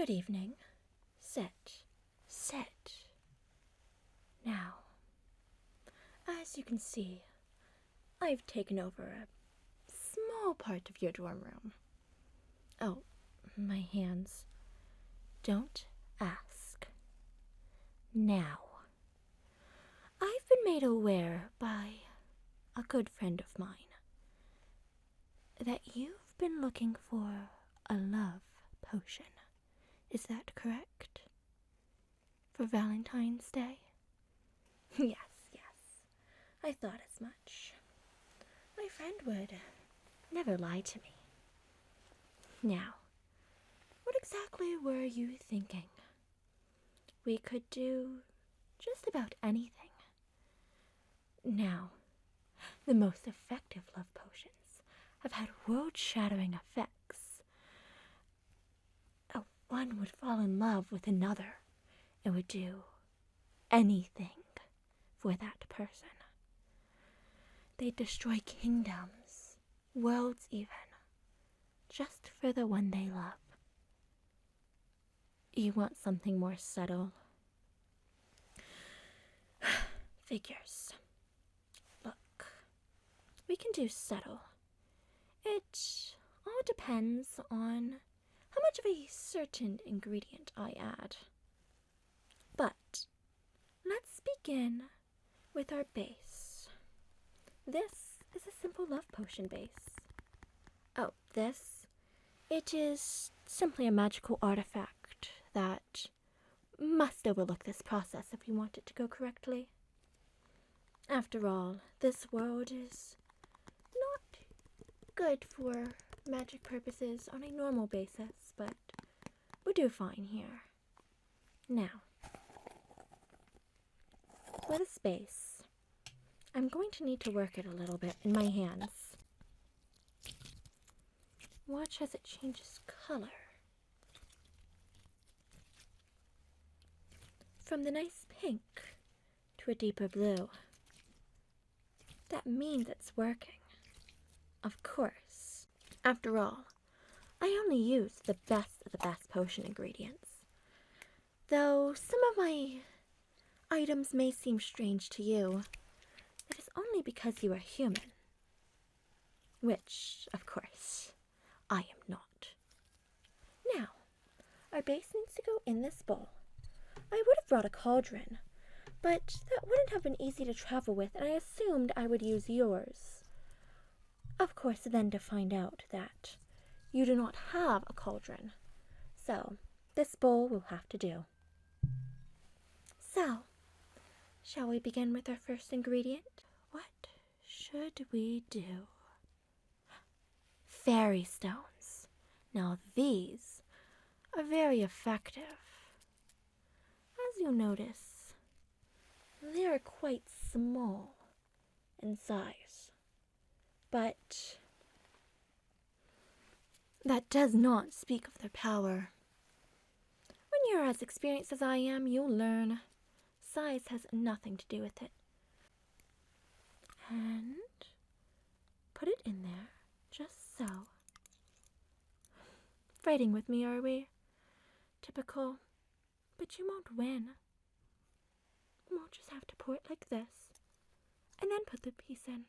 Good evening. Sit. Sit. Now, as you can see, I've taken over a small part of your dorm room. Oh, my hands. Don't ask. Now, I've been made aware by a good friend of mine that you've been looking for a love potion. Is that correct? For Valentine's Day? Yes. I thought as much. My friend would never lie to me. Now, what exactly were you thinking? We could do just about anything. Now, the most effective love potions have had world-shattering effects. One would fall in love with another and would do anything for that person. They'd destroy kingdoms, worlds even, just for the one they love. You want something more subtle? Figures. Look, we can do subtle. It all depends on how much of a certain ingredient I add. But let's begin with our base. This is a simple love potion base. Oh, it is simply a magical artifact that must overlook this process if you want it to go correctly. After all, this world is not good for magic purposes on a normal basis, but we do fine here. Now, for the space, I'm going to need to work it a little bit in my hands. Watch as it changes color. From the nice pink to a deeper blue. That means it's working. Of course. After all, I only use the best of the best potion ingredients. Though some of my items may seem strange to you, it is only because you are human. Which, of course, I am not. Now, our base needs to go in this bowl. I would have brought a cauldron, but that wouldn't have been easy to travel with, and I assumed I would use yours. Of course, then to find out that you do not have a cauldron. So, this bowl will have to do. So, shall we begin with our first ingredient? What should we do? Fairy stones. Now these are very effective. As you'll notice, they are quite small in size. But that does not speak of their power. When you're as experienced as I am, you'll learn size has nothing to do with it. And put it in there, just so. Fighting with me, are we? Typical. But you won't win. We'll just have to pour it like this, and then put the piece in.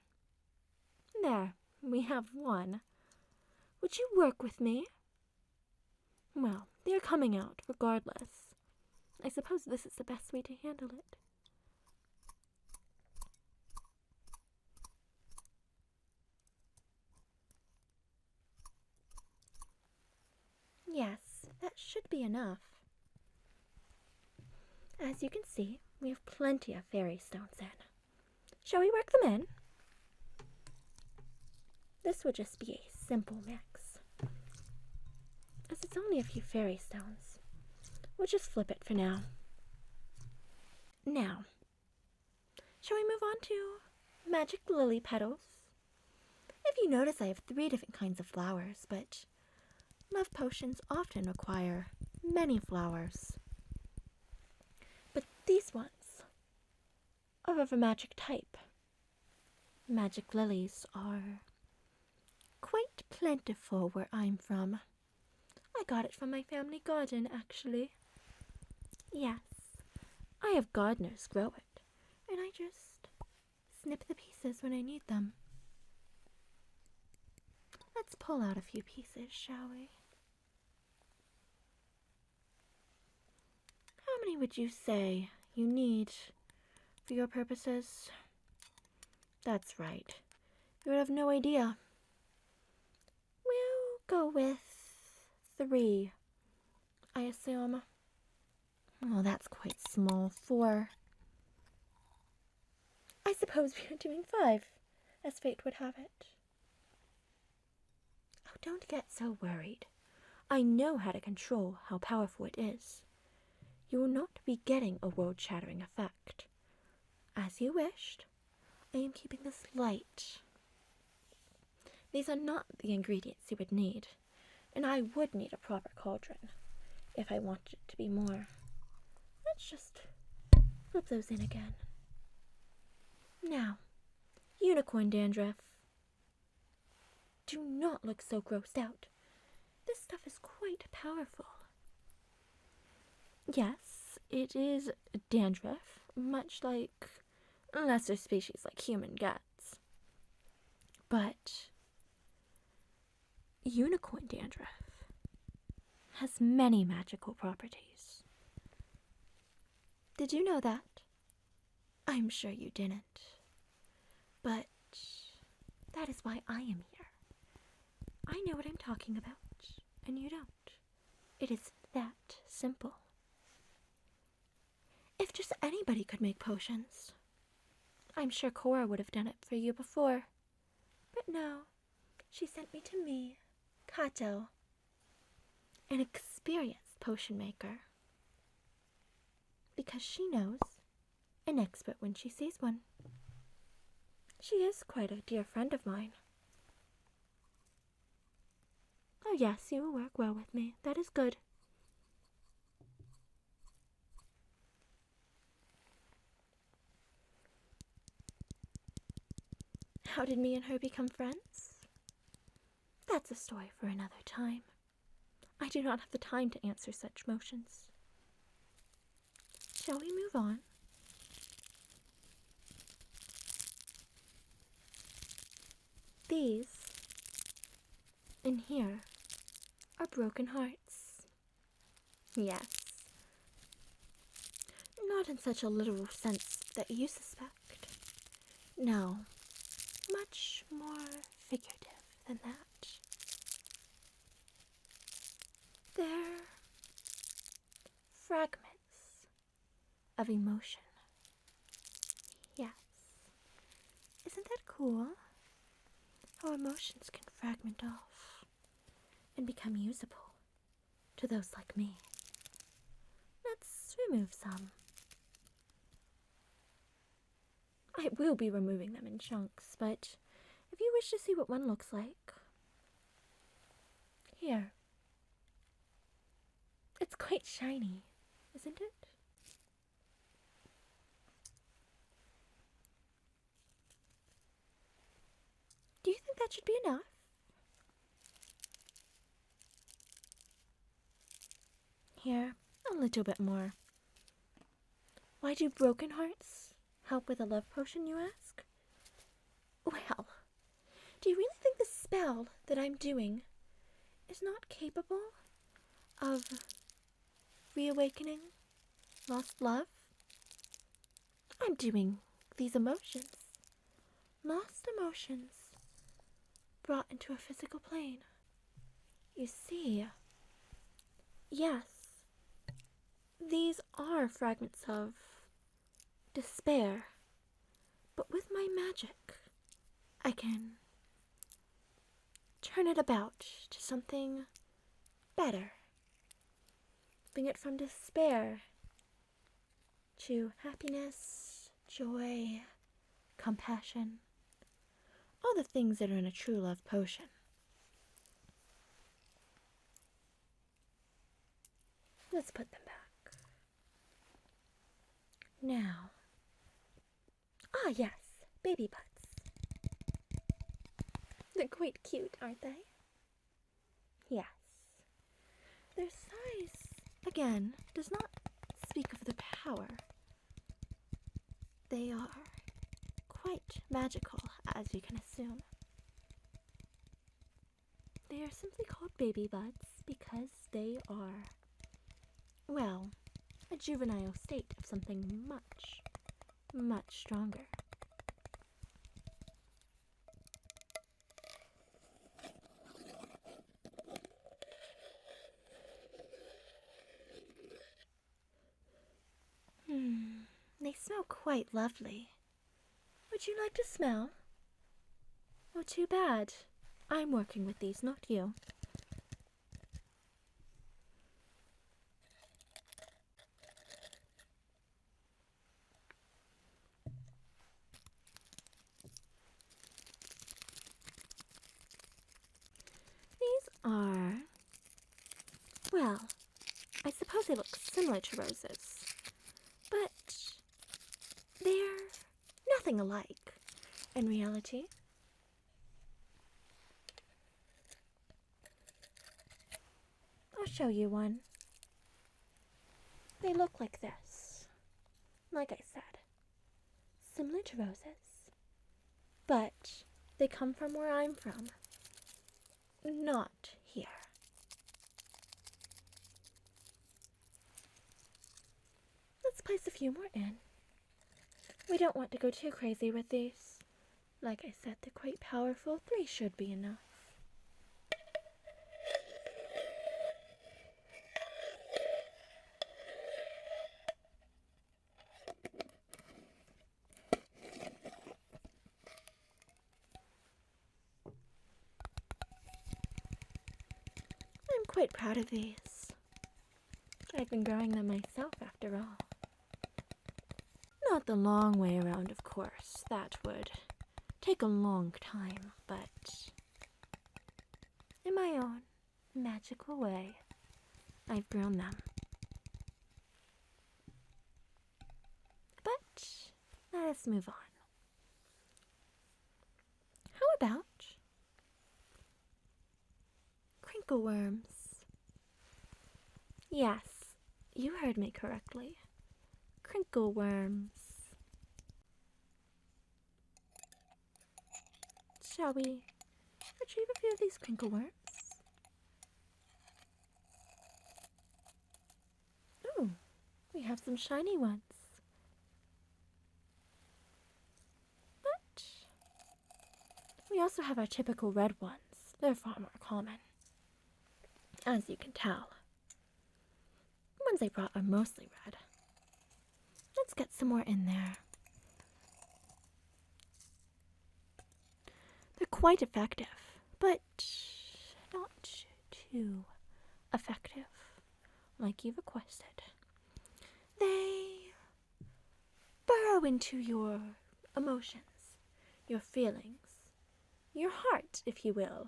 There, we have one. Would you work with me? Well, they're coming out regardless. I suppose this is the best way to handle it. Yes, that should be enough. As you can see, we have plenty of fairy stones in. Shall we work them in? This would just be a simple mix. As it's only a few fairy stones, we'll just flip it for now. Now, shall we move on to magic lily petals? If you notice, I have 3 different kinds of flowers, but love potions often require many flowers. But these ones are of a magic type. Magic lilies are quite plentiful where I'm from. I got it from my family garden, actually. Yes, I have gardeners grow it, and I just snip the pieces when I need them. Let's pull out a few pieces, shall we? How many would you say you need for your purposes? That's right. You would have no idea. We'll go with 3, I assume. Oh, that's quite small. 4. I suppose we are doing 5, as fate would have it. Oh, don't get so worried. I know how to control how powerful it is. You will not be getting a world-shattering effect. As you wished, I am keeping this light. These are not the ingredients you would need, and I would need a proper cauldron if I wanted it to be more. Let's just flip those in again. Now, unicorn dandruff. Do not look so grossed out. This stuff is quite powerful. Yes, it is dandruff, much like lesser species like human gets. But unicorn dandruff has many magical properties. Did you know that? I'm sure you didn't. But that is why I am here. I know what I'm talking about, and you don't. It is that simple. If just anybody could make potions, I'm sure Cora would have done it for you before. But no, she sent me to me, Kato, an experienced potion maker. Because she knows, an expert when she sees one. She is quite a dear friend of mine. Oh yes, you will work well with me. That is good. How did me and her become friends? That's a story for another time. I do not have the time to answer such motions. Shall we move on? These, in here, are broken hearts. Yes. Not in such a literal sense that you suspect. No, much more figurative than that. They're fragments of emotion. Yes. Isn't that cool? How emotions can fragment off and become usable to those like me. Let's remove some. I will be removing them in chunks, but if you wish to see what one looks like, here. It's quite shiny, isn't it? Do you think that should be enough? Here, a little bit more. Why do broken hearts help with a love potion, you ask? Well, do you really think the spell that I'm doing is not capable of reawakening lost love? I'm doing these emotions. Lost emotions brought into a physical plane. You see, yes, these are fragments of despair, but with my magic, I can turn it about to something better. Bring it from despair to happiness, joy, compassion, all the things that are in a true love potion. Let's put them back. Now, yes, baby butts. They're quite cute, aren't they? Yes. Their size, again, does not speak of their power. They are quite magical, as you can assume. They are simply called baby buds because they are, well, a juvenile state of something much, much stronger. They smell quite lovely. Would you like to smell? Oh, too bad. I'm working with these, not you. These are, well, I suppose they look similar to roses, but they're nothing alike in reality. I'll show you one. They look like this. Like I said, similar to roses, but they come from where I'm from, not here. Let's place a few more in. We don't want to go too crazy with these. Like I said, they're quite powerful. 3 should be enough. I'm quite proud of these. I've been growing them myself, after all. Not the long way around, of course. That would take a long time, but in my own magical way, I've grown them. But let us move on. How about crinkle worms? Yes, you heard me correctly. Crinkle worms. Shall we retrieve a few of these crinkle worms? Oh, we have some shiny ones. But we also have our typical red ones. They're far more common, as you can tell. The ones they brought are mostly red. Let's get some more in there. They're quite effective, but not too effective, like you've requested. They burrow into your emotions, your feelings, your heart, if you will.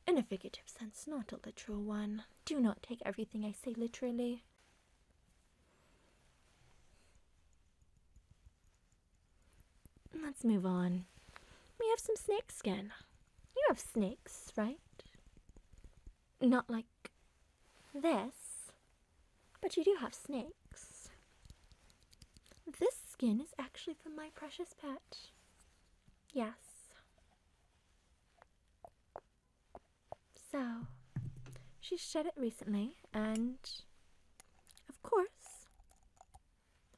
In a figurative sense, not a literal one. Do not take everything I say literally. Let's move on. We have some snake skin. You have snakes, right? Not like this, but you do have snakes. This skin is actually from my precious pet. Yes. So, she shed it recently, and of course,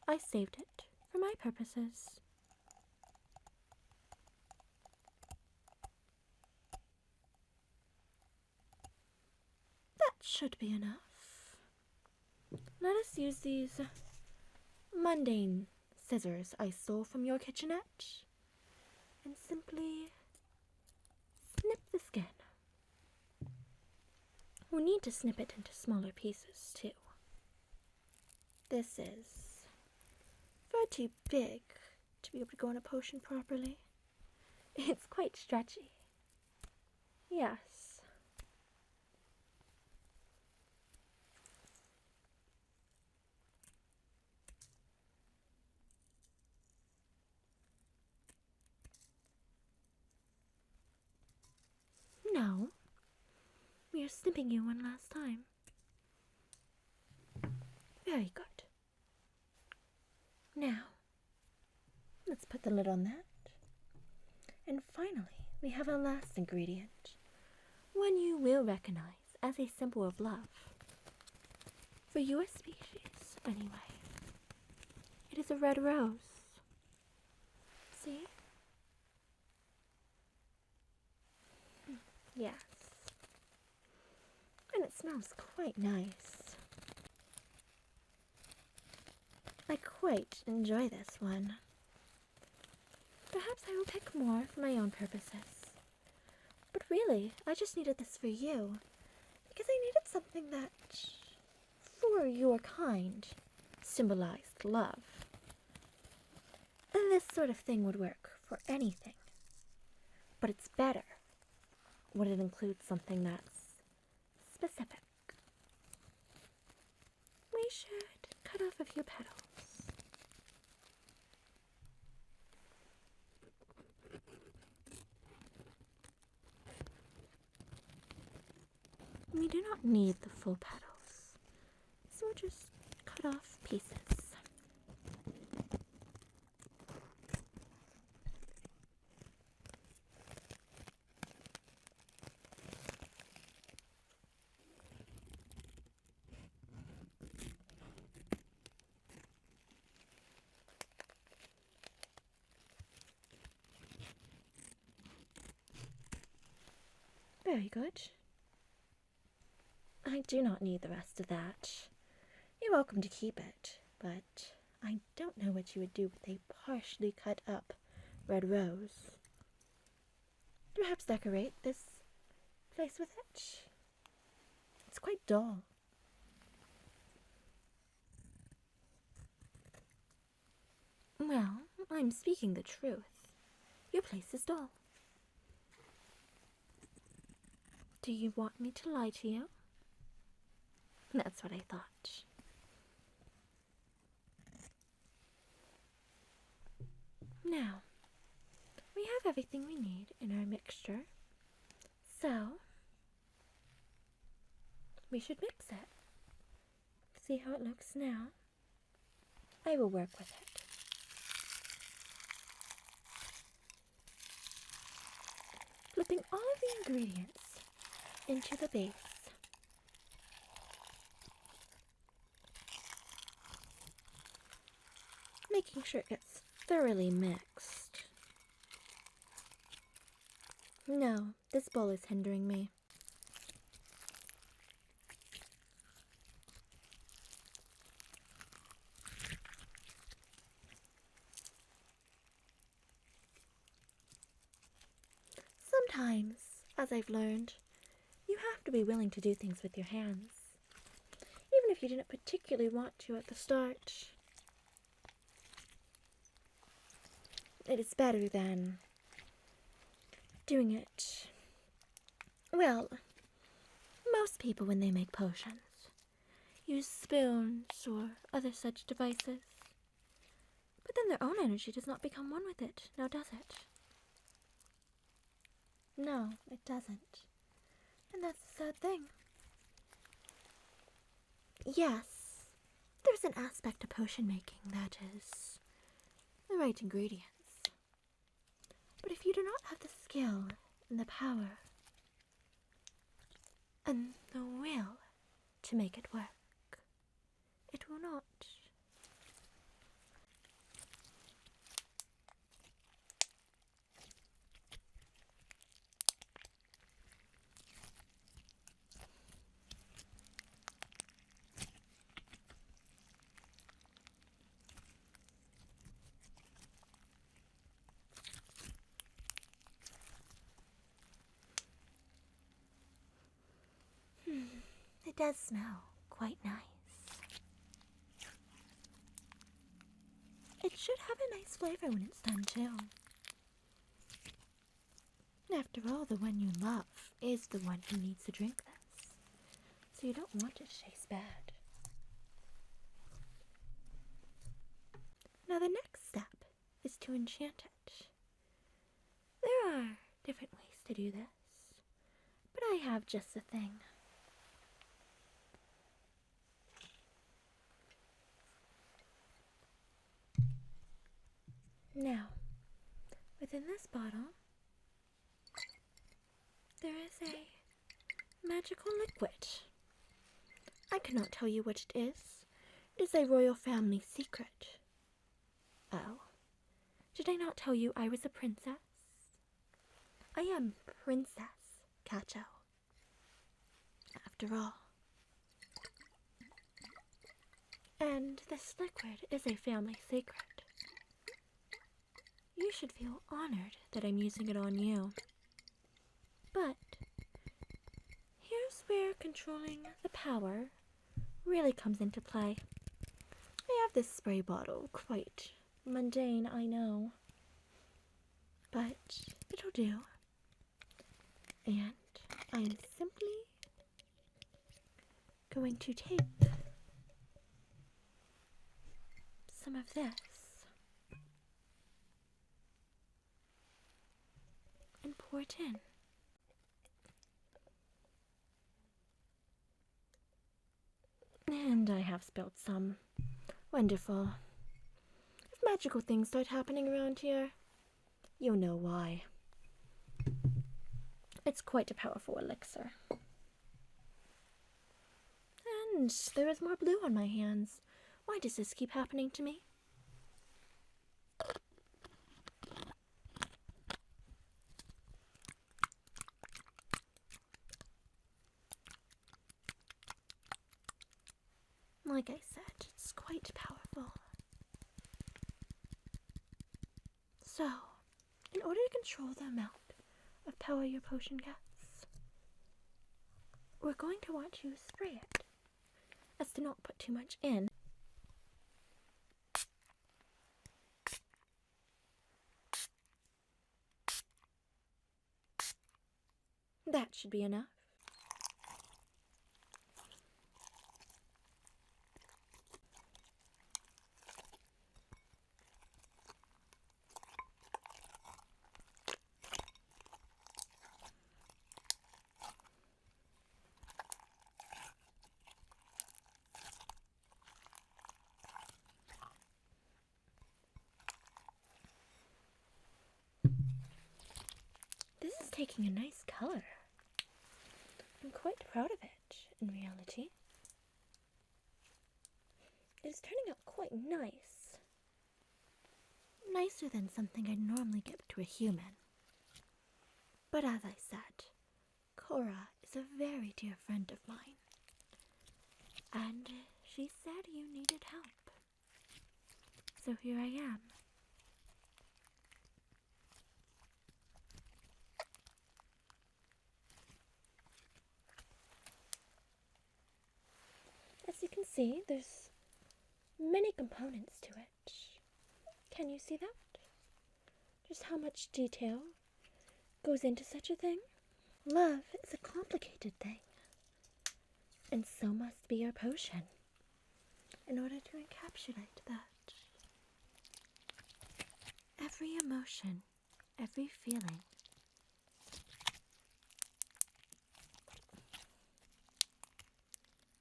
I saved it for my purposes. That should be enough. Let us use these mundane scissors I stole from your kitchenette and simply snip the skin. We'll need to snip it into smaller pieces too. This is far too big to be able to go in a potion properly. It's quite stretchy. Yes. Now, We are snipping you one last time. Very good. Now, let's put the lid on that. And finally, we have our last ingredient, one you will recognize as a symbol of love. For your species, anyway. It is a red rose. See? Yes. And it smells quite nice. I quite enjoy this one. Perhaps I will pick more for my own purposes. But really, I just needed this for you. Because I needed something that, for your kind, symbolized love. And this sort of thing would work for anything. But it's better when it includes something that's specific. We should cut off a few petals. We do not need the full petals, so we'll just cut off pieces. Very good. I do not need the rest of that. You're welcome to keep it, but I don't know what you would do with a partially cut up red rose. Perhaps decorate this place with it? It's quite dull. Well, I'm speaking the truth. Your place is dull. Do you want me to lie to you? That's what I thought. Now, we have everything we need in our mixture, so we should mix it. See how it looks now? I will work with it. Flipping all of the ingredients into the base. Making sure it gets thoroughly mixed. No, this bowl is hindering me. Sometimes, as I've learned, you have to be willing to do things with your hands, even if you didn't particularly want to at the start. It is better than doing it. Well, most people, when they make potions, use spoons or other such devices. But then their own energy does not become one with it, now does it? No, it doesn't. And that's the sad thing. Yes, there's an aspect to potion making that is the right ingredients. But if you do not have the skill and the power and the will to make it work, it will not. It does smell quite nice. It should have a nice flavor when it's done too. After all, the one you love is the one who needs to drink this, so you don't want it to taste bad. Now the next step is to enchant it. There are different ways to do this, but I have just the thing. Now, within this bottle, there is a magical liquid. I cannot tell you what it is. It is a royal family secret. Oh, did I not tell you I was a princess? I am Princess Cacho, after all. And this liquid is a family secret. You should feel honored that I'm using it on you. But here's where controlling the power really comes into play. I have this spray bottle, quite mundane, I know, but it'll do. And I'm simply going to take some of this and pour it in. And I have spilled some. Wonderful. If magical things start happening around here, you'll know why. It's quite a powerful elixir. And there is more blue on my hands. Why does this keep happening to me? Like I said, it's quite powerful. So, in order to control the amount of power your potion gets, we're going to want to spray it, as to not put too much in. That should be enough. This is taking a nice color. I'm quite proud of it, in reality. It is turning out quite nice. Nicer than something I'd normally give to a human. But as I said, Cora is a very dear friend of mine. And she said you needed help. So here I am. As you can see, there's many components to it. Can you see that? Just how much detail goes into such a thing? Love is a complicated thing. And so must be your potion, in order to encapsulate that. Every emotion, every feeling.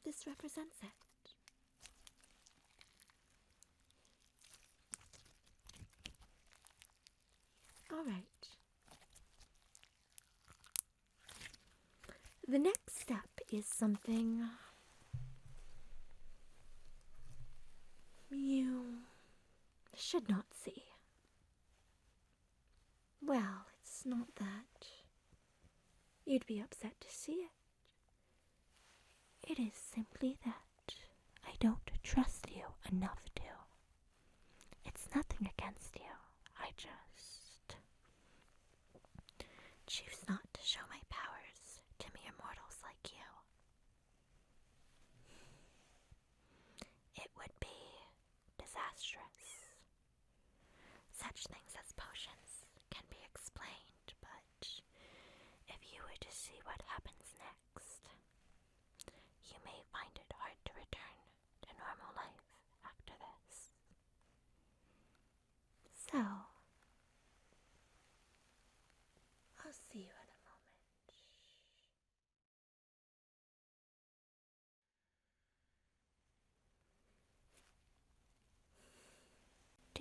This represents it. All right. The next step is something you should not see. Well, it's not that you'd be upset to see it. It is simply that I don't trust you enough to. It's nothing against you. I just choose not to show my powers to mere mortals like you. It would be disastrous. Such things as potions can be explained, but if you were to see what happens next, you may find it hard to return to normal life after this. So, I'll see you in a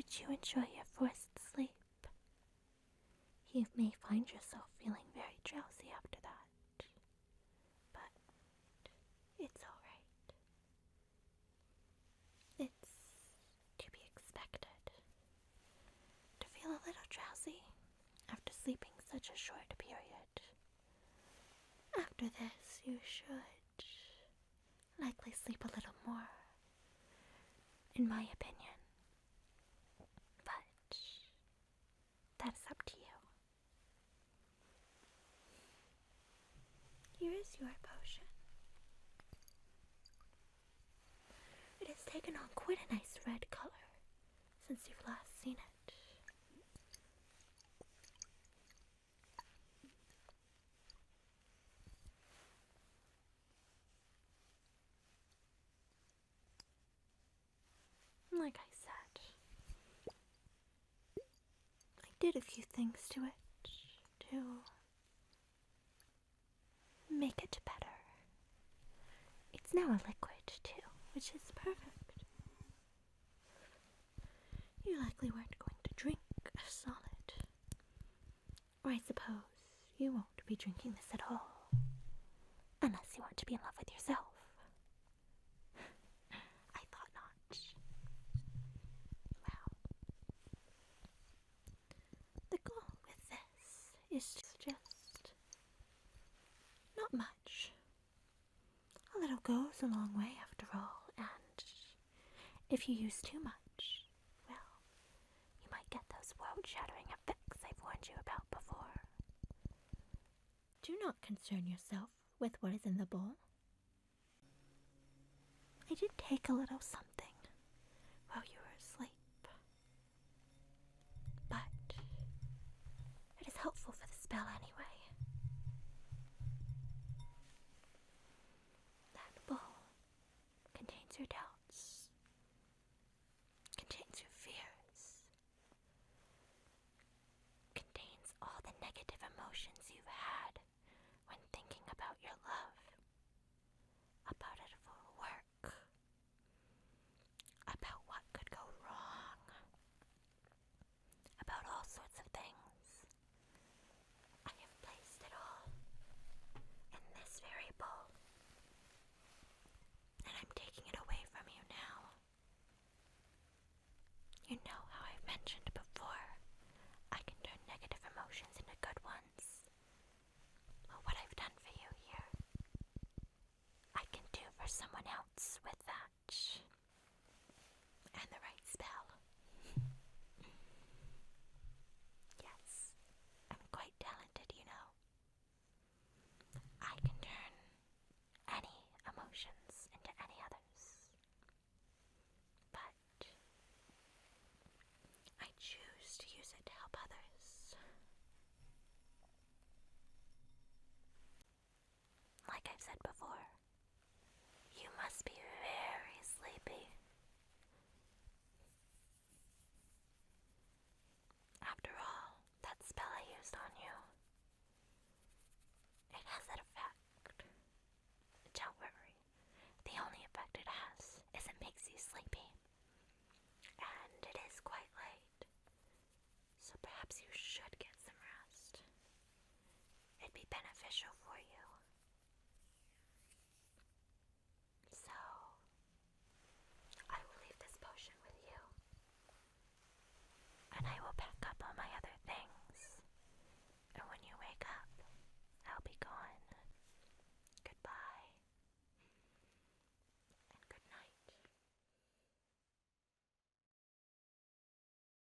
Did you enjoy your forced sleep? You may find yourself feeling very drowsy after that, but it's alright. It's to be expected to feel a little drowsy after sleeping such a short period. After this, you should likely sleep a little more, in my opinion. But that's up to you. Here is your potion. It has taken on quite a nice red color since you've last seen it. Like I said, I did a few things to it to make it better. It's now a liquid too, which is perfect. You likely weren't going to drink a solid. Or I suppose you won't be drinking this at all. Unless you want to be in love with yourself. I thought not. Well, the goal with this is just not much. A little goes a long way after all, and if you use too much, well, you might get those world-shattering effects I've warned you about before. Do not concern yourself with what is in the bowl. I did take a little something while you were asleep, but it is helpful for the spell anyway. That bowl contains your doubts, contains your fears, contains all the negative emotions you've had when thinking about your love, about it will work, about what could go wrong, about all sorts of things. I have placed it all in this very bowl, and I'm taking it away from you now. You know how I've mentioned before, I can turn negative emotions into good ones. Well, what I've done for you here, I can do for someone else with that. And the right spell. Yes, I'm quite talented, you know. I can turn any emotions into any others. But I choose to use it to help others. Like I've said before, you must be very sleepy. After all, that spell I used on you, it has that effect. Don't worry, the only effect it has is it makes you sleepy. And it is quite late, so perhaps you should get some rest. It'd be beneficial for you. So, I will leave this potion with you, and I will pass